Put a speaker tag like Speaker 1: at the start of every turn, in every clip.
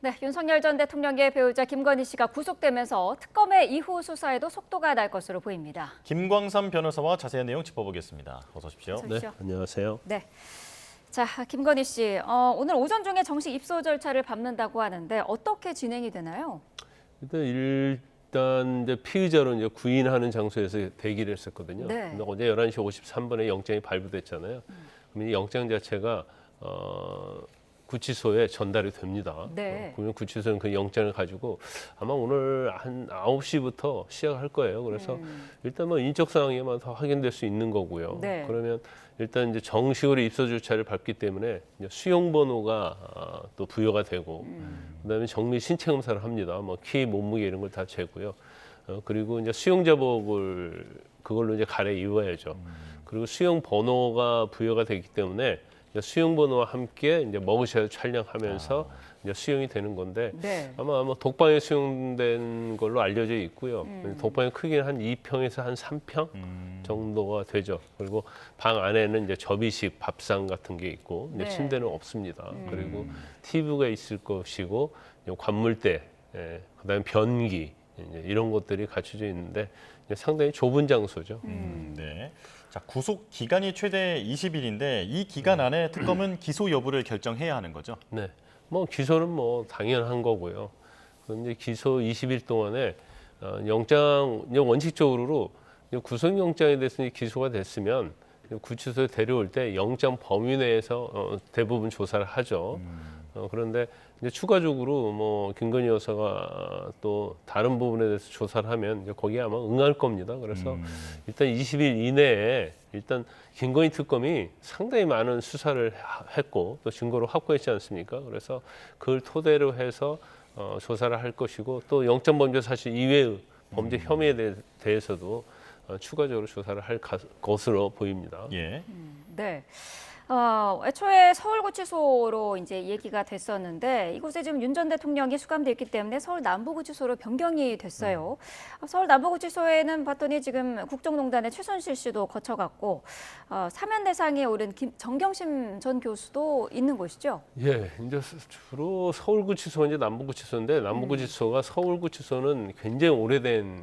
Speaker 1: 네, 윤석열 전 대통령의 배우자 김건희 씨가 구속되면서 특검의 이후 수사에도 속도가 날 것으로 보입니다.
Speaker 2: 김광삼 변호사와 자세한 내용 짚어보겠습니다. 어서 오십시오.
Speaker 1: 어서
Speaker 3: 네,
Speaker 1: 오십시오.
Speaker 3: 안녕하세요.
Speaker 1: 네. 자, 김건희 씨, 오늘 오전 중에 정식 입소 절차를 밟는다고 하는데 어떻게 진행이 되나요?
Speaker 3: 일단 이제 피의자로 이제 구인하는 장소에서 대기를 했었거든요.
Speaker 1: 네.
Speaker 3: 근데 어제 11시 53분에 영장이 발부됐잖아요. 그럼 이 영장 자체가 구치소에 전달이 됩니다.
Speaker 1: 네.
Speaker 3: 그러면 구치소는 그 영장을 가지고 아마 오늘 한 9시부터 시작할 거예요. 그래서 일단 뭐 인적 사항에만 더 확인될 수 있는 거고요.
Speaker 1: 네.
Speaker 3: 그러면 일단 이제 정식으로 입소 절차를 밟기 때문에 이제 수용 번호가 또 부여가 되고 그다음에 정밀 신체 검사를 합니다. 뭐 키, 몸무게 이런 걸 다 재고요. 그리고 이제 수용자복을 그걸로 이제 갈아 입어야죠. 그리고 수용 번호가 부여가 되기 때문에 수용 번호와 함께 이제 머그샷을 촬영하면서 이제 수용이 되는 건데
Speaker 1: 네.
Speaker 3: 아마 독방에 수용된 걸로 알려져 있고요. 독방의 크기는 한 2평에서 한 3평 정도가 되죠. 그리고 방 안에는 이제 접이식 밥상 같은 게 있고 이제
Speaker 1: 네.
Speaker 3: 침대는 없습니다. 그리고 TV가 있을 것이고 관물대, 그다음에 변기 이제 이런 것들이 갖춰져 있는데 상당히 좁은 장소죠.
Speaker 2: 네. 자, 구속 기간이 최대 20일인데 이 기간 안에 특검은 기소 여부를 결정해야 하는 거죠.
Speaker 3: 네, 뭐 기소는 뭐 당연한 거고요. 그런데 기소 20일 동안에 영장 원칙적으로 구속영장에 대해서 기소가 됐으면 구치소에 데려올 때 영장 범위 내에서 대부분 조사를 하죠. 그런데 이제 추가적으로 뭐 김건희 여사가 또 다른 부분에 대해서 조사를 하면 이제 거기에 아마 응할 겁니다. 그래서 일단 20일 이내에 일단 김건희 특검이 상당히 많은 수사를 했고 또 증거를 확보했지 않습니까? 그래서 그걸 토대로 해서 조사를 할 것이고 또 영장범죄 사실 이외의 범죄 혐의에 대해서도 추가적으로 조사를 할 것으로 보입니다.
Speaker 2: 예.
Speaker 1: 네. 애초에 서울구치소로 이제 얘기가 됐었는데 이곳에 지금 윤 전 대통령이 수감돼 있기 때문에 서울 남부구치소로 변경이 됐어요. 서울 남부구치소에는 봤더니 지금 국정농단의 최순실 씨도 거쳐갔고 사면 대상에 오른 정경심 전 교수도 있는 곳이죠.
Speaker 3: 예, 이제 주로 서울구치소 이제 남부구치소인데 남부구치소가 서울구치소는 굉장히 오래된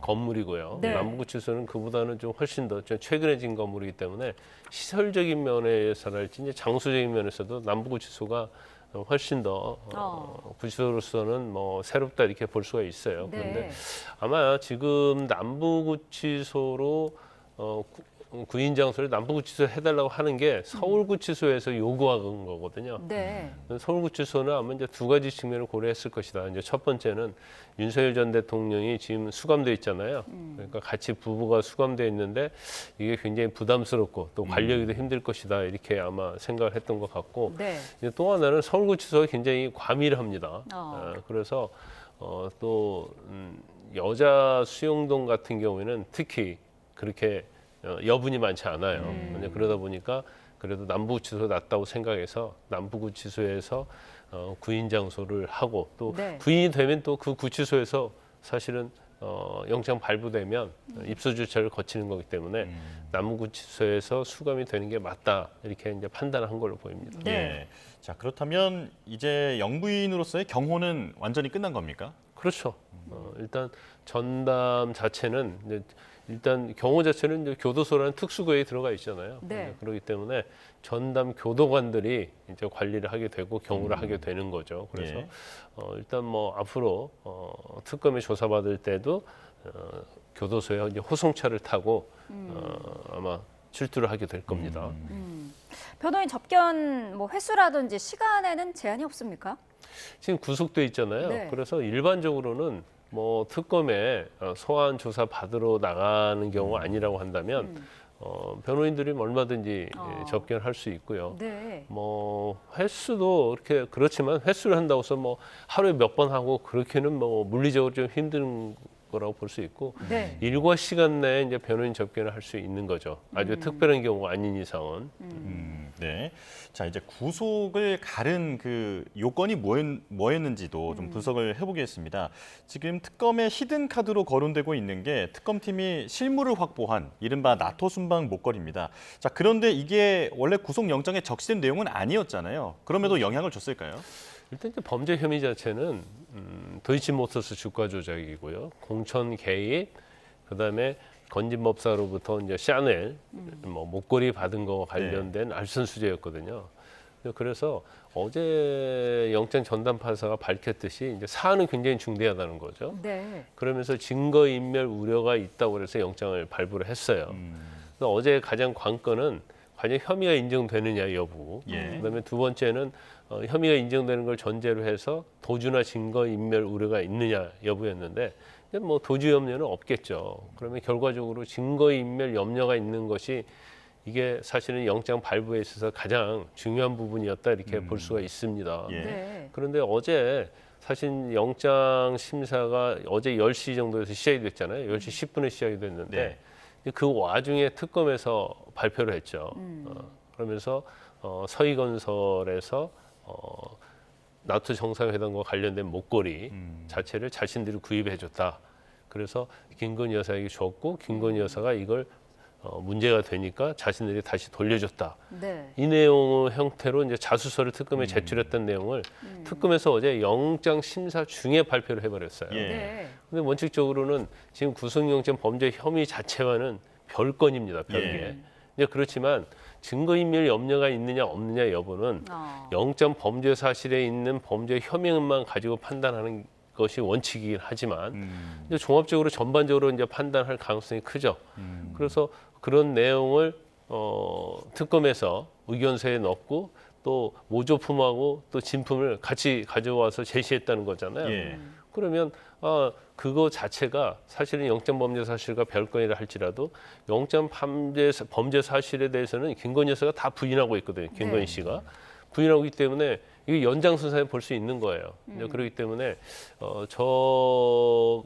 Speaker 3: 건물이고요.
Speaker 1: 네.
Speaker 3: 남부구치소는 그보다는 좀 훨씬 더 최근에 진 건물이기 때문에 시설적인 면에서랄지 이제 장소적인 면에서도 남부구치소가 훨씬 더 구치소로서는 뭐 새롭다 이렇게 볼 수가 있어요.
Speaker 1: 네.
Speaker 3: 그런데 아마 지금 남부구치소로 구인 장소를 남부구치소에 해달라고 하는 게 서울구치소에서 요구한 거거든요.
Speaker 1: 네.
Speaker 3: 서울구치소는 아마 이제 두 가지 측면을 고려했을 것이다. 이제 첫 번째는 윤석열 전 대통령이 지금 수감돼 있잖아요. 그러니까 같이 부부가 수감돼 있는데 이게 굉장히 부담스럽고 또 관리하기도 힘들 것이다. 이렇게 아마 생각을 했던 것 같고
Speaker 1: 네.
Speaker 3: 이제 또 하나는 서울구치소가 굉장히 과밀합니다. 그래서 또 여자 수용동 같은 경우에는 특히 그렇게 여분이 많지 않아요. 그러다 보니까 그래도 남부구치소 낫다고 생각해서 남부구치소에서 구인 장소를 하고 또
Speaker 1: 네.
Speaker 3: 구인이 되면 또 그 구치소에서 사실은 영장 발부되면 입소 절차를 거치는 거기 때문에 남부구치소에서 수감이 되는 게 맞다 이렇게 이제 판단한 걸로 보입니다.
Speaker 1: 네.
Speaker 2: 예. 자, 그렇다면 이제 영부인으로서의 경호는 완전히 끝난 겁니까?
Speaker 3: 그렇죠. 일단 전담 자체는 이제 일단 경호 자체는 이제 교도소라는 특수구에 들어가 있잖아요.
Speaker 1: 네.
Speaker 3: 그렇기 때문에 전담 교도관들이 이제 관리를 하게 되고 경호를 하게 되는 거죠. 그래서
Speaker 2: 예.
Speaker 3: 일단 뭐 앞으로 특검에 조사받을 때도 교도소에 이제 호송차를 타고 아마 출두를 하게 될 겁니다.
Speaker 1: 변호인 접견 뭐 횟수라든지 시간에는 제한이 없습니까?
Speaker 3: 지금 구속돼 있잖아요.
Speaker 1: 네.
Speaker 3: 그래서 일반적으로는 뭐 특검에 소환 조사 받으러 나가는 경우가 아니라고 한다면 변호인들이 얼마든지 접견할 수 있고요.
Speaker 1: 네.
Speaker 3: 뭐 횟수도 이렇게 그렇지만 횟수를 한다고 해서 뭐 하루에 몇 번 하고 그렇게는 뭐 물리적으로 좀 힘든 거라고 볼 수 있고
Speaker 1: 네.
Speaker 3: 일과 시간 내에 이제 변호인 접견을 할 수 있는 거죠. 아주 특별한 경우가 아닌 이상은.
Speaker 2: 네. 자, 이제 구속을 가른 그 요건이 뭐였는지도 좀 분석을 해보겠습니다. 지금 특검의 히든 카드로 거론되고 있는 게 특검팀이 실물을 확보한 이른바 나토 순방 목걸이입니다. 자, 그런데 이게 원래 구속영장에 적시된 내용은 아니었잖아요. 그럼에도 영향을 줬을까요?
Speaker 3: 일단 이제 범죄 혐의 자체는 도이치모터스 주가 조작이고요. 공천 개입, 그다음에 건진법사로부터 이제 샤넬 뭐 목걸이 받은 거 관련된 알선수재였거든요. 그래서 어제 영장 전담 판사가 밝혔듯이 이제 사안은 굉장히 중대하다는 거죠.
Speaker 1: 네.
Speaker 3: 그러면서 증거인멸 우려가 있다고 해서 영장을 발부를 했어요. 그래서 어제 가장 관건은 과연 혐의가 인정되느냐 여부.
Speaker 2: 예.
Speaker 3: 그다음에 두 번째는 혐의가 인정되는 걸 전제로 해서 도주나 증거인멸 우려가 있느냐 여부였는데 뭐 도주 염려는 없겠죠. 그러면 결과적으로 증거인멸 염려가 있는 것이 이게 사실은 영장 발부에 있어서 가장 중요한 부분이었다 이렇게 볼 수가 있습니다.
Speaker 2: 예.
Speaker 1: 네.
Speaker 3: 그런데 어제 사실 영장 심사가 어제 10시 정도에서 시작이 됐잖아요. 10시 10분에 시작이 됐는데 그 와중에 특검에서 발표를 했죠. 그러면서 서희건설에서 나토 정상회담과 관련된 목걸이 자체를 자신들이 구입해줬다. 그래서 김건희 여사에게 줬고 김건희 여사가 이걸 문제가 되니까 자신들이 다시 돌려줬다.
Speaker 1: 네.
Speaker 3: 이 내용 형태로 이제 자수서를 특검에 제출했던 내용을 특검에서 어제 영장 심사 중에 발표를 해버렸어요.
Speaker 2: 예.
Speaker 1: 네.
Speaker 3: 근데 원칙적으로는 지금 구속영장 범죄 혐의 자체와는 별건입니다. 별개.
Speaker 2: 예.
Speaker 3: 이제 그렇지만 증거인멸 염려가 있느냐 없느냐 여부는 영장 범죄 사실에 있는 범죄 혐의만 가지고 판단하는 것이 원칙이긴 하지만 이제 종합적으로 전반적으로 이제 판단할 가능성이 크죠. 그래서 그런 내용을 특검에서 의견서에 넣고 또 모조품하고 또 진품을 같이 가져와서 제시했다는 거잖아요.
Speaker 2: 예.
Speaker 3: 그러면 그거 자체가 사실은 영장 범죄 사실과 별건이라 할지라도 영장 범죄 사실에 대해서는 김건희 여사가 다 부인하고 있거든요. 김건희
Speaker 1: 네.
Speaker 3: 씨가 부인하고 있기 때문에 이게 연장선상에 볼 수 있는 거예요. 이제 그렇기 때문에 저것이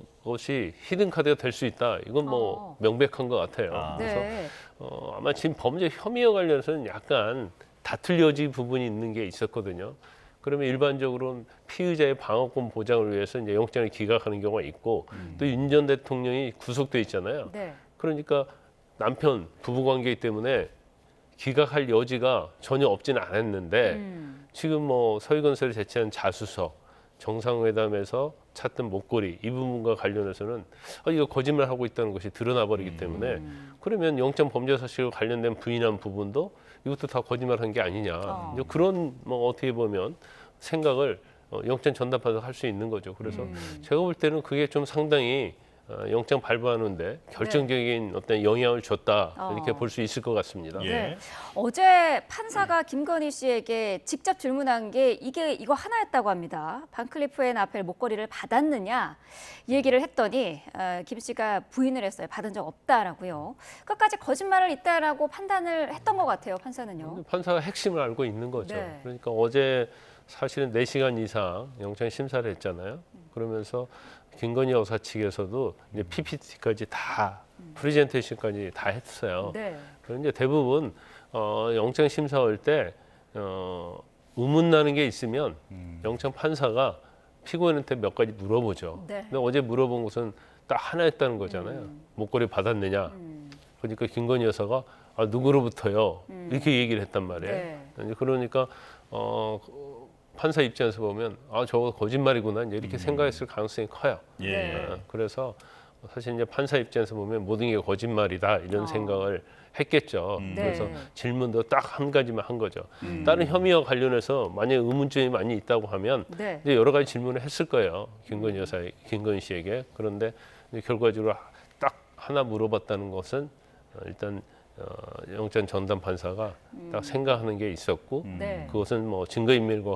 Speaker 3: 히든 카드가 될 수 있다. 이건 뭐 명백한 것 같아요. 그래서
Speaker 1: 네.
Speaker 3: 아마 지금 범죄 혐의와 관련해서는 약간 다툴 여지 부분이 있는 게 있었거든요. 그러면 일반적으로는 피의자의 방어권 보장을 위해서 이제 영장을 기각하는 경우가 있고 또 윤 전 대통령이 구속돼 있잖아요.
Speaker 1: 네.
Speaker 3: 그러니까 남편 부부 관계이기 때문에 기각할 여지가 전혀 없지는 않았는데 지금 뭐 서희건설이 제시한 자수서, 정상회담에서 찾던 목걸이 이 부분과 관련해서는 이거 거짓말하고 있다는 것이 드러나 버리기 때문에 그러면 영장 범죄 사실과 관련된 부인한 부분도 이것도 다 거짓말한 게 아니냐. 이제 그런 뭐 어떻게 보면 생각을 영장 전담판사가 할 수 있는 거죠. 그래서 제가 볼 때는 그게 좀 상당히 영장 발부하는데 결정적인 어떤 영향을 줬다 이렇게 볼 수 있을 것 같습니다.
Speaker 2: 예.
Speaker 1: 네. 어제 판사가 김건희 씨에게 직접 질문한 게 이거 하나였다고 합니다. 반클리프 앤 아펠 목걸이를 받았느냐 이 얘기를 했더니 김 씨가 부인을 했어요. 받은 적 없다라고요. 끝까지 거짓말을 있다라고 판단을 했던 것 같아요. 판사는요.
Speaker 3: 판사가 핵심을 알고 있는 거죠.
Speaker 1: 네.
Speaker 3: 그러니까 어제 사실은 4시간 이상 영장 심사를 했잖아요. 그러면서 김건희 여사 측에서도 이제 PPT까지 다 프레젠테이션까지 다 했어요.
Speaker 1: 네.
Speaker 3: 그런데 대부분 영장 심사할 때 의문 나는 게 있으면 영장 판사가 피고인한테 몇 가지 물어보죠.
Speaker 1: 네.
Speaker 3: 근데 어제 물어본 것은 딱 하나였다는 거잖아요. 목걸이 받았느냐. 그러니까 김건희 여사가 누구로부터요? 이렇게 얘기를 했단 말이에요.
Speaker 1: 네.
Speaker 3: 이제 그러니까 판사 입장에서 보면 저거 거짓말이구나 이렇게 생각했을 가능성이 커요.
Speaker 2: 예.
Speaker 1: 네.
Speaker 3: 그래서 사실 이제 판사 입장에서 보면 모든 게 거짓말이다 이런 생각을 했겠죠. 그래서
Speaker 1: 네.
Speaker 3: 질문도 딱 한 가지만 한 거죠. 다른 혐의와 관련해서 만약에 의문점이 많이 있다고 하면
Speaker 1: 네.
Speaker 3: 이제 여러 가지 질문을 했을 거예요. 김건희 씨에게. 그런데 이제 결과적으로 딱 하나 물어봤다는 것은 일단 영장 전담 판사가 딱 생각하는 게 있었고
Speaker 1: 네.
Speaker 3: 그것은 뭐 증거인멸과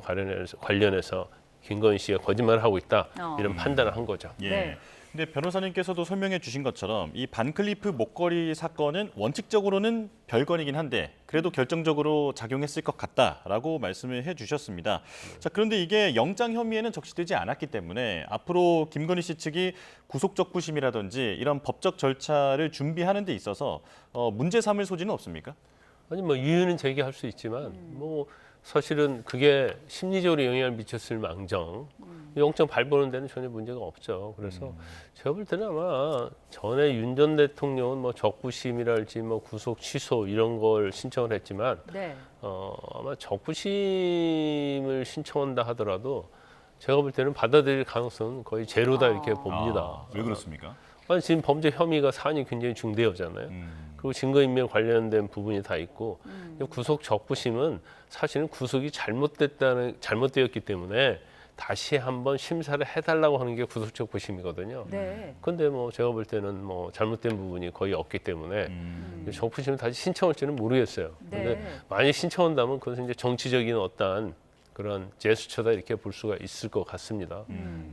Speaker 3: 관련해서 김건희 씨가 거짓말을 하고 있다 이런 판단을 한 거죠.
Speaker 2: 예.
Speaker 1: 네.
Speaker 2: 근데 변호사님께서도 설명해 주신 것처럼 이 반클리프 목걸이 사건은 원칙적으로는 별건이긴 한데 그래도 결정적으로 작용했을 것 같다라고 말씀을 해 주셨습니다. 자, 그런데 이게 영장 혐의에는 적시되지 않았기 때문에 앞으로 김건희 씨 측이 구속적 부심이라든지 이런 법적 절차를 준비하는 데 있어서 문제 삼을 소지는 없습니까?
Speaker 3: 아니 뭐 이유는 제기할 수 있지만 뭐 사실은 그게 심리적으로 영향을 미쳤을 망정 영장 발부하는 데는 전혀 문제가 없죠. 그래서 제가 볼 때는 아마 전에 윤 전 대통령은 뭐 적부심이랄지 뭐 구속 취소 이런 걸 신청을 했지만
Speaker 1: 네.
Speaker 3: 아마 적부심을 신청한다 하더라도 제가 볼 때는 받아들일 가능성은 거의 제로다 이렇게 봅니다.
Speaker 2: 왜 그렇습니까?
Speaker 3: 아니, 지금 범죄 혐의가 사안이 굉장히 중대하잖아요. 그리고 증거인멸 관련된 부분이 다 있고 구속 적부심은 사실은 구속이 잘못되었기 때문에 다시 한번 심사를 해달라고 하는 게 구속 적부심이거든요.
Speaker 1: 네.
Speaker 3: 근데 뭐 제가 볼 때는 뭐 잘못된 부분이 거의 없기 때문에 적부심을 다시 신청할지는 모르겠어요. 근데
Speaker 1: 네.
Speaker 3: 만약 신청한다면 그것은 이제 정치적인 어떠한 그런 제스처다 이렇게 볼 수가 있을 것 같습니다.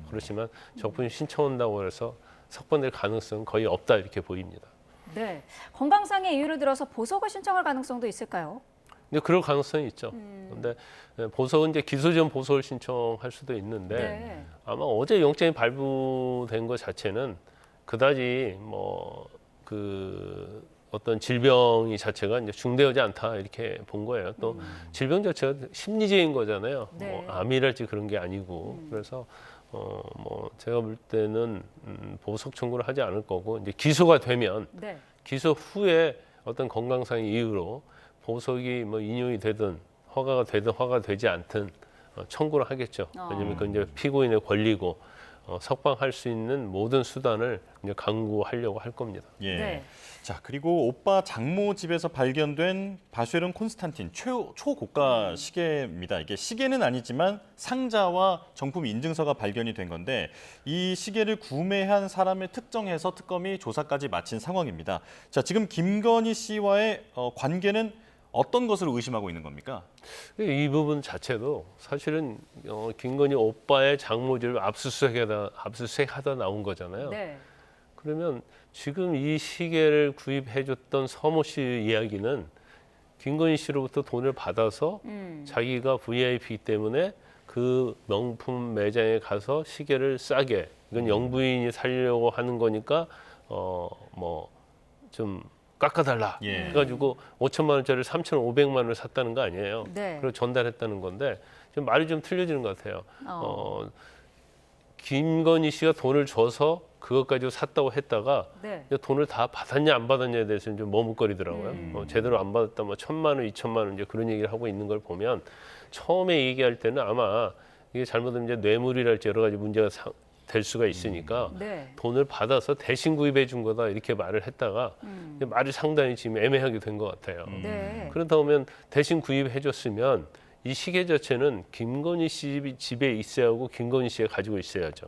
Speaker 3: 그렇지만 적부심 신청한다고 해서 석방될 가능성은 거의 없다 이렇게 보입니다.
Speaker 1: 네. 건강상의 이유를 들어서 보석을 신청할 가능성도 있을까요?
Speaker 3: 근데 그럴 가능성이 있죠. 근데 보석은 이제 기소 전 보석을 신청할 수도 있는데
Speaker 1: 네.
Speaker 3: 아마 어제 영장이 발부된 것 자체는 그다지 뭐 그 어떤 질병이 자체가 이제 중대하지 않다 이렇게 본 거예요. 또 질병 자체가 심리적인 거잖아요.
Speaker 1: 네.
Speaker 3: 뭐 암이랄지 그런 게 아니고 그래서 뭐 제가 볼 때는 보석 청구를 하지 않을 거고 이제 기소가 되면
Speaker 1: 네.
Speaker 3: 기소 후에 어떤 건강상의 이유로 보석이 뭐 인용이 되든 허가가 되든 허가가 되지 않든 청구를 하겠죠. 왜냐하면 그 이제 피고인의 권리고 석방할 수 있는 모든 수단을 이제 강구하려고 할 겁니다.
Speaker 2: 예.
Speaker 1: 네.
Speaker 2: 자, 그리고 오빠 장모 집에서 발견된 바쉐론 콘스탄틴 초고가 시계입니다. 이게 시계는 아니지만 상자와 정품 인증서가 발견이 된 건데 이 시계를 구매한 사람을 특정해서 특검이 조사까지 마친 상황입니다. 자, 지금 김건희 씨와의 관계는 어떤 것으로 의심하고 있는 겁니까?
Speaker 3: 이 부분 자체도 사실은 김건희 오빠의 장모집을 압수수색하다 나온 거잖아요.
Speaker 1: 네.
Speaker 3: 그러면 지금 이 시계를 구입해줬던 서모 씨 이야기는 김건희 씨로부터 돈을 받아서 자기가 VIP이기 때문에 그 명품 매장에 가서 시계를 싸게 이건 영부인이 살려고 하는 거니까 뭐 좀 깎아달라.
Speaker 2: 예.
Speaker 3: 그래가지고 5천만 원짜리를 3,500만 원을 샀다는 거 아니에요.
Speaker 1: 네.
Speaker 3: 그리고 전달했다는 건데 좀 말이 좀 틀려지는 것 같아요. 김건희 씨가 돈을 줘서 그것 가지고 샀다고 했다가
Speaker 1: 네.
Speaker 3: 돈을 다 받았냐 안 받았냐에 대해서는 좀 머뭇거리더라고요. 제대로 안 받았다 뭐 1,000만 원, 2천만 원 이제 그런 얘기를 하고 있는 걸 보면 처음에 얘기할 때는 아마 이게 잘못하면 이제 뇌물이랄지 여러 가지 문제가 될 수가 있으니까
Speaker 1: 네.
Speaker 3: 돈을 받아서 대신 구입해 준 거다 이렇게 말을 했다가 이제 말이 상당히 지금 애매하게 된 것 같아요.
Speaker 1: 네.
Speaker 3: 그러다 보면 대신 구입해 줬으면 이 시계 자체는 김건희 씨 집에 있어야 하고 김건희 씨가 가지고 있어야죠.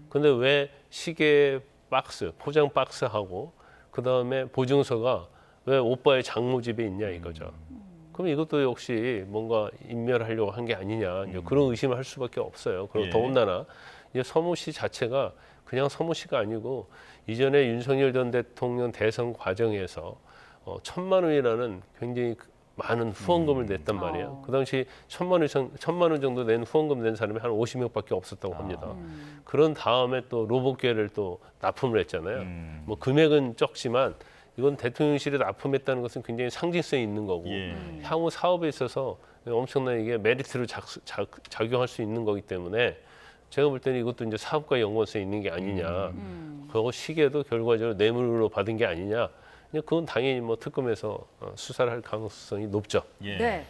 Speaker 3: 근데 왜 시계 박스, 포장 박스하고 그다음에 보증서가 왜 오빠의 장모 집에 있냐 이거죠. 그럼 이것도 역시 뭔가 인멸하려고 한 게 아니냐 이제 그런 의심을 할 수밖에 없어요. 그리고
Speaker 2: 예.
Speaker 3: 더군다나 이제 서모 씨 자체가 그냥 서모 씨가 아니고 이전에 윤석열 전 대통령 대선 과정에서 1,000만 원이라는 굉장히 많은 후원금을 냈단 말이에요. 그 당시 1,000만 원 정도 낸 후원금 낸 사람이 한 50명밖에 없었다고 합니다. 그런 다음에 또 로봇계를 또 납품을 했잖아요. 뭐 금액은 적지만 이건 대통령실에 납품했다는 것은 굉장히 상징성이 있는 거고
Speaker 2: 예.
Speaker 3: 향후 사업에 있어서 엄청난 이게 메리트로 작용할 수 있는 거기 때문에 제가 볼 때는 이것도 이제 사업과 연관성이 있는 게 아니냐. 그리고 시계도 결과적으로 뇌물로 받은 게 아니냐. 그건 당연히 뭐 특검에서 수사를 할 가능성이 높죠.
Speaker 2: 예.
Speaker 1: 네.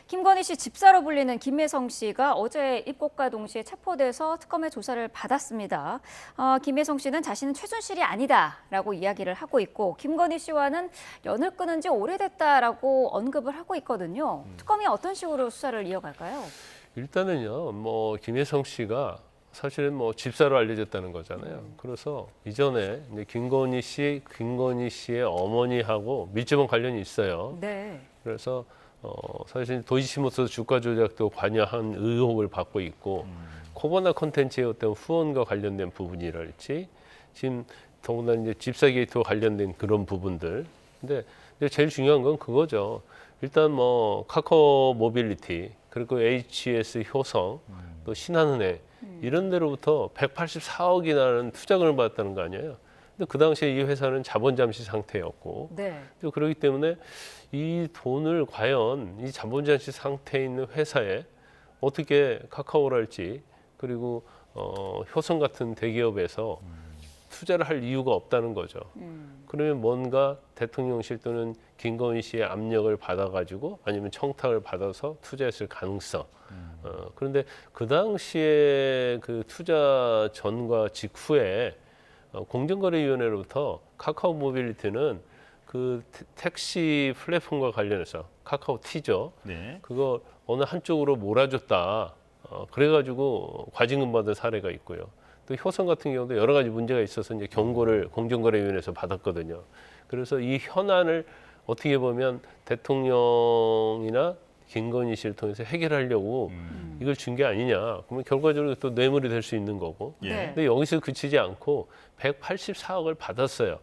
Speaker 1: 김건희 씨 집사로 불리는 김혜성 씨가 어제 입국과 동시에 체포돼서 특검의 조사를 받았습니다. 김혜성 씨는 자신은 최순실이 아니다라고 이야기를 하고 있고 김건희 씨와는 연을 끊은 지 오래됐다라고 언급을 하고 있거든요. 특검이 어떤 식으로 수사를 이어갈까요?
Speaker 3: 일단은요, 뭐 김혜성 씨가 사실은 뭐 집사로 알려졌다는 거잖아요. 그래서 이전에 이제 김건희 씨의 어머니하고 밀접한 관련이 있어요.
Speaker 1: 네.
Speaker 3: 그래서 사실 도이치모터스 주가 조작도 관여한 의혹을 받고 있고 코바나 콘텐츠의 어떤 후원과 관련된 부분이랄지 지금 더군다나 이제 집사 게이트와 관련된 그런 부분들. 근데 제일 중요한 건 그거죠. 일단 뭐 카카오 모빌리티 그리고 HS 효성 또 신한은행 이런 데로부터 184억이라는 투자금을 받았다는 거 아니에요. 근데 그 당시에 이 회사는 자본 잠시 상태였고
Speaker 1: 네.
Speaker 3: 또 그렇기 때문에 이 돈을 과연 이 자본 잠시 상태에 있는 회사에 어떻게 카카오랄지 그리고 효성 같은 대기업에서 투자를 할 이유가 없다는 거죠. 그러면 뭔가 대통령실 또는 김건희 씨의 압력을 받아가지고 아니면 청탁을 받아서 투자했을 가능성. 그런데 그 당시에 그 투자 전과 직후에 공정거래위원회로부터 카카오 모빌리티는 그 택시 플랫폼과 관련해서 카카오 티죠.
Speaker 2: 네.
Speaker 3: 그거 어느 한쪽으로 몰아줬다. 그래가지고 과징금 받은 사례가 있고요. 또 효성 같은 경우도 여러 가지 문제가 있어서 이제 경고를 공정거래위원회에서 받았거든요. 그래서 이 현안을 어떻게 보면 대통령이나 김건희 씨를 통해서 해결하려고 이걸 준 게 아니냐. 그러면 결과적으로 또 뇌물이 될 수 있는 거고.
Speaker 2: 예.
Speaker 1: 네.
Speaker 3: 근데 여기서 그치지 않고 184억을 받았어요.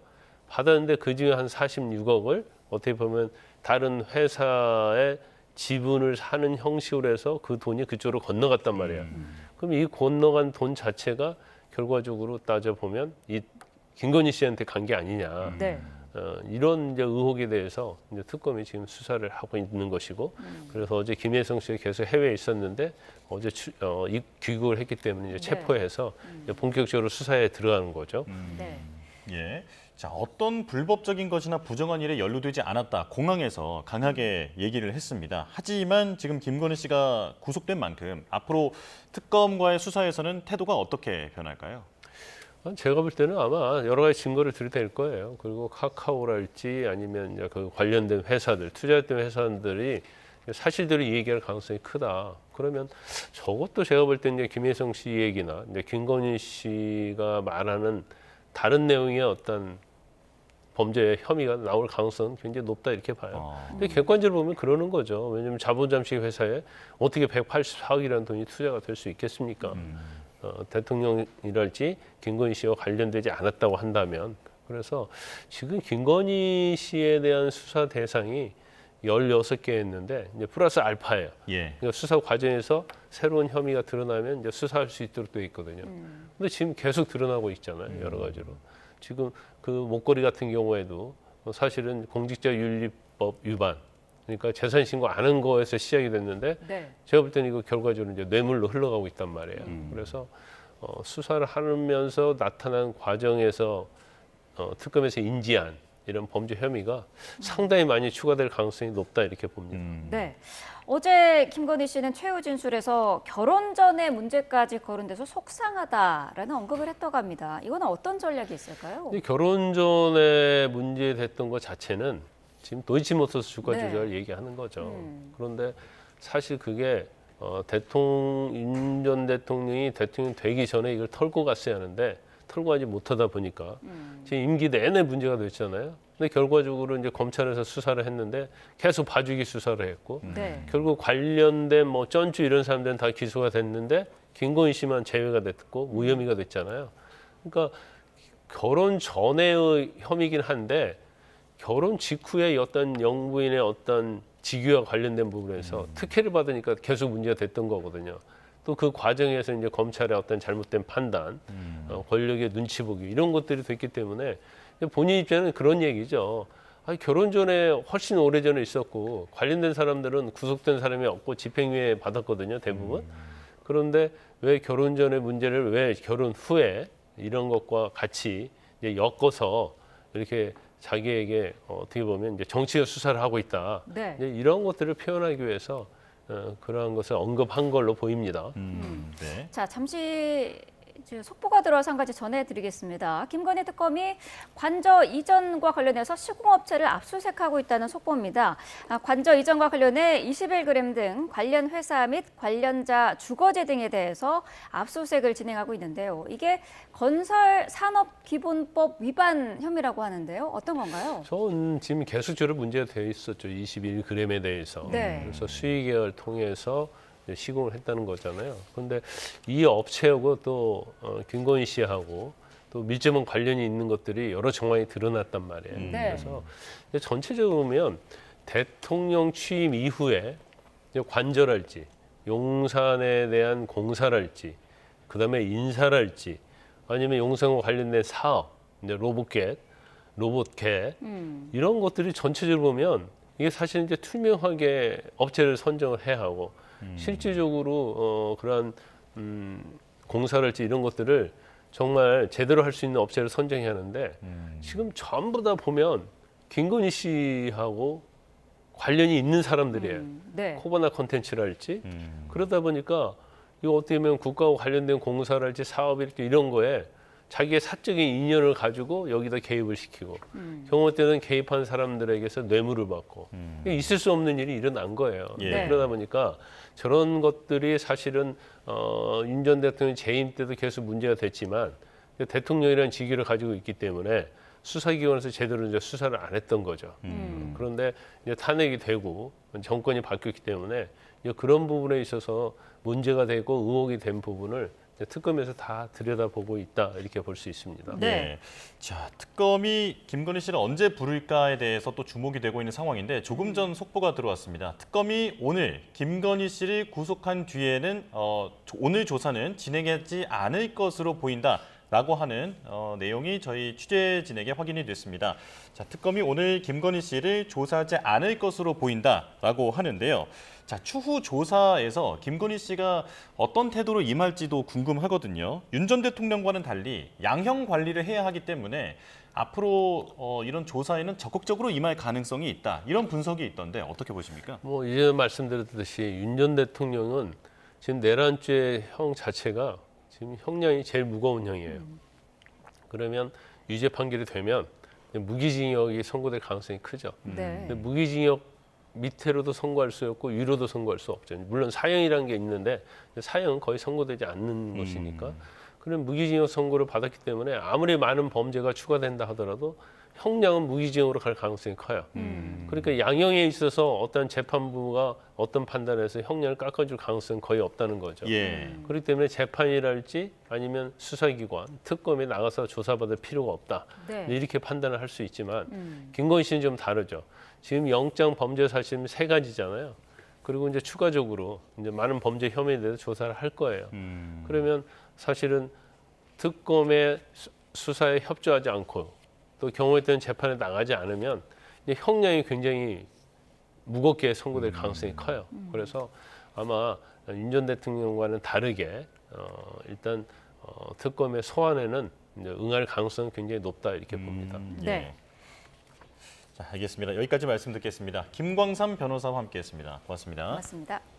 Speaker 3: 받았는데 그 중에 한 46억을 어떻게 보면 다른 회사의 지분을 사는 형식으로 해서 그 돈이 그쪽으로 건너갔단 말이에요. 그럼 이 건너간 돈 자체가 결과적으로 따져보면 이 김건희 씨한테 간 게 아니냐.
Speaker 1: 네.
Speaker 3: 이런 이제 의혹에 대해서 이제 특검이 지금 수사를 하고 있는 것이고, 그래서 어제 김혜성 씨가 계속 해외에 있었는데 어제 귀국을 했기 때문에 이제 체포해서 이제 본격적으로 수사에 들어가는 거죠.
Speaker 1: 네.
Speaker 2: 예. 자, 어떤 불법적인 것이나 부정한 일에 연루되지 않았다. 공항에서 강하게 얘기를 했습니다. 하지만 지금 김건희 씨가 구속된 만큼 앞으로 특검과의 수사에서는 태도가 어떻게 변할까요?
Speaker 3: 제가 볼 때는 아마 여러 가지 증거를 들이댈 거예요. 그리고 카카오랄지 아니면 이제 그 관련된 회사들, 투자했던 회사들이 사실대로 얘기할 가능성이 크다. 그러면 저것도 제가 볼 때 이제 김혜성 씨 얘기나 이제 김건희 씨가 말하는 다른 내용의 어떤 범죄 혐의가 나올 가능성은 굉장히 높다 이렇게 봐요. 근데 객관적으로 보면 그러는 거죠. 왜냐하면 자본 잠식 회사에 어떻게 184억이라는 돈이 투자가 될 수 있겠습니까? 대통령이랄지 김건희 씨와 관련되지 않았다고 한다면, 그래서 지금 김건희 씨에 대한 수사 대상이 16개였는데 이제 플러스 알파예요.
Speaker 2: 예.
Speaker 3: 그러니까 수사 과정에서 새로운 혐의가 드러나면 이제 수사할 수 있도록 돼 있거든요. 근데 지금 계속 드러나고 있잖아요. 여러 가지로. 지금 그 목걸이 같은 경우에도 사실은 공직자윤리법 위반, 그러니까 재산 신고 안 한 거에서 시작이 됐는데
Speaker 1: 네.
Speaker 3: 제가 볼 때는 이거 결과적으로 이제 뇌물로 흘러가고 있단 말이에요. 그래서 수사를 하면서 나타난 과정에서 특검에서 인지한 이런 범죄 혐의가 상당히 많이 추가될 가능성이 높다 이렇게 봅니다.
Speaker 1: 네. 어제 김건희 씨는 최후 진술에서 결혼 전에 문제까지 거론돼서 속상하다라는 언급을 했다고 합니다. 이거는 어떤 전략이 있을까요?
Speaker 3: 이 결혼 전에 문제됐던 것 자체는 지금 도이치모터스 주가
Speaker 1: 네.
Speaker 3: 조작을 얘기하는 거죠. 그런데 사실 그게 윤 전 대통령이 대통령 되기 전에 이걸 털고 갔어야 하는데 털고 가지 못하다 보니까 지금 임기 내내 문제가 됐잖아요. 근데 결과적으로 이제 검찰에서 수사를 했는데 계속 봐주기 수사를 했고
Speaker 1: 네.
Speaker 3: 결국 관련된 뭐 쩐주 이런 사람들은 다 기소가 됐는데 김건희 씨만 제외가 됐고 무혐의가 됐잖아요. 그러니까 결혼 전에의 혐의긴 한데 결혼 직후에 어떤 영부인의 어떤 직위와 관련된 부분에서 특혜를 받으니까 계속 문제가 됐던 거거든요. 또 그 과정에서 이제 검찰의 어떤 잘못된 판단, 권력의 눈치 보기 이런 것들이 됐기 때문에 본인 입장에는 그런 얘기죠. 아니, 결혼 전에 훨씬 오래 전에 있었고 관련된 사람들은 구속된 사람이 없고 집행유예 받았거든요, 대부분. 그런데 왜 결혼 전의 문제를 왜 결혼 후에 이런 것과 같이 이제 엮어서 이렇게 자기에게 어떻게 보면 이제 정치적 수사를 하고 있다.
Speaker 1: 네.
Speaker 3: 이제 이런 것들을 표현하기 위해서 그러한 것을 언급한 걸로 보입니다.
Speaker 2: 네.
Speaker 1: 자, 잠시 속보가 들어와서 한 가지 전해드리겠습니다. 김건희 특검이 관저 이전과 관련해서 시공업체를 압수수색하고 있다는 속보입니다. 관저 이전과 관련해 21g 등 관련 회사 및 관련자 주거지 등에 대해서 압수수색을 진행하고 있는데요. 이게 건설산업기본법 위반 혐의라고 하는데요. 어떤 건가요?
Speaker 3: 저는 지금 계속적으로 문제가 되어 있었죠. 21g에 대해서.
Speaker 1: 네.
Speaker 3: 그래서 수의계열 통해서 시공을 했다는 거잖아요. 그런데 이 업체하고 또 김건희 씨하고 또 밀접한 관련이 있는 것들이 여러 정황이 드러났단 말이에요.
Speaker 1: 네.
Speaker 3: 그래서 전체적으로 보면 대통령 취임 이후에 관절할지 용산에 대한 공사랄지 그다음에 인사랄지 아니면 용산과 관련된 사업 이제 로봇개 이런 것들이 전체적으로 보면 이게 사실 이제 투명하게 업체를 선정을 해야 하고 실질적으로 그러한 공사랄지 이런 것들을 정말 제대로 할 수 있는 업체를 선정해야 하는데 지금 전부 다 보면 김건희 씨하고 관련이 있는 사람들이에요.
Speaker 1: 네.
Speaker 3: 코바나 콘텐츠랄지 그러다 보니까 이거 어떻게 보면 국가와 관련된 공사랄지 사업일지 이런 거에 자기의 사적인 인연을 가지고 여기다 개입을 시키고 경우 때는 개입한 사람들에게서 뇌물을 받고 있을 수 없는 일이 일어난 거예요.
Speaker 2: 예.
Speaker 3: 그러다 보니까 저런 것들이 사실은 윤 전 대통령 재임 때도 계속 문제가 됐지만 대통령이라는 직위를 가지고 있기 때문에 수사기관에서 제대로 이제 수사를 안 했던 거죠. 그런데 이제 탄핵이 되고 정권이 바뀌었기 때문에 이제 그런 부분에 있어서 문제가 되고 의혹이 된 부분을 이제 특검에서 다 들여다보고 있다 이렇게 볼 수 있습니다.
Speaker 1: 네.
Speaker 2: 예. 자, 특검이 김건희 씨를 언제 부를까에 대해서 또 주목이 되고 있는 상황인데 조금 전 속보가 들어왔습니다. 특검이 오늘 김건희 씨를 구속한 뒤에는 오늘 조사는 진행하지 않을 것으로 보인다. 라고 하는 내용이 저희 취재진에게 확인이 됐습니다. 자, 특검이 오늘 김건희 씨를 조사하지 않을 것으로 보인다라고 하는데요. 자, 추후 조사에서 김건희 씨가 어떤 태도로 임할지도 궁금하거든요. 윤 전 대통령과는 달리 양형 관리를 해야 하기 때문에 앞으로 이런 조사에는 적극적으로 임할 가능성이 있다. 이런 분석이 있던데 어떻게 보십니까?
Speaker 3: 뭐 이제 말씀드렸듯이 윤 전 대통령은 지금 내란죄 형 자체가 지금 형량이 제일 무거운 형이에요. 그러면 유죄 판결이 되면 무기징역이 선고될 가능성이 크죠.
Speaker 1: 네.
Speaker 3: 근데 무기징역 밑으로도 선고할 수 없고 위로도 선고할 수 없죠. 물론 사형이라는 게 있는데 사형은 거의 선고되지 않는 것이니까. 그런 무기징역 선고를 받았기 때문에 아무리 많은 범죄가 추가된다 하더라도 형량은 무기징역으로 갈 가능성이 커요. 그러니까 양형에 있어서 어떤 재판부가 어떤 판단에서 형량을 깎아줄 가능성은 거의 없다는 거죠.
Speaker 2: 예.
Speaker 3: 그렇기 때문에 재판이랄지 아니면 수사기관, 특검에 나가서 조사받을 필요가 없다.
Speaker 1: 네.
Speaker 3: 이렇게 판단을 할 수 있지만 김건희 씨는 좀 다르죠. 지금 영장 범죄 사실은 3가지잖아요. 그리고 이제 추가적으로 이제 많은 범죄 혐의에 대해서 조사를 할 거예요. 그러면 사실은 특검의 수사에 협조하지 않고 또 경우에 따른 재판에 나가지 않으면 이제 형량이 굉장히 무겁게 선고될 가능성이 커요. 그래서 아마 윤 전 대통령과는 다르게 일단 특검의 소환에는 이제 응할 가능성은 굉장히 높다 이렇게 봅니다.
Speaker 1: 네.
Speaker 2: 예. 자, 알겠습니다. 여기까지 말씀 듣겠습니다. 김광삼 변호사와 함께했습니다. 고맙습니다.
Speaker 1: 고맙습니다.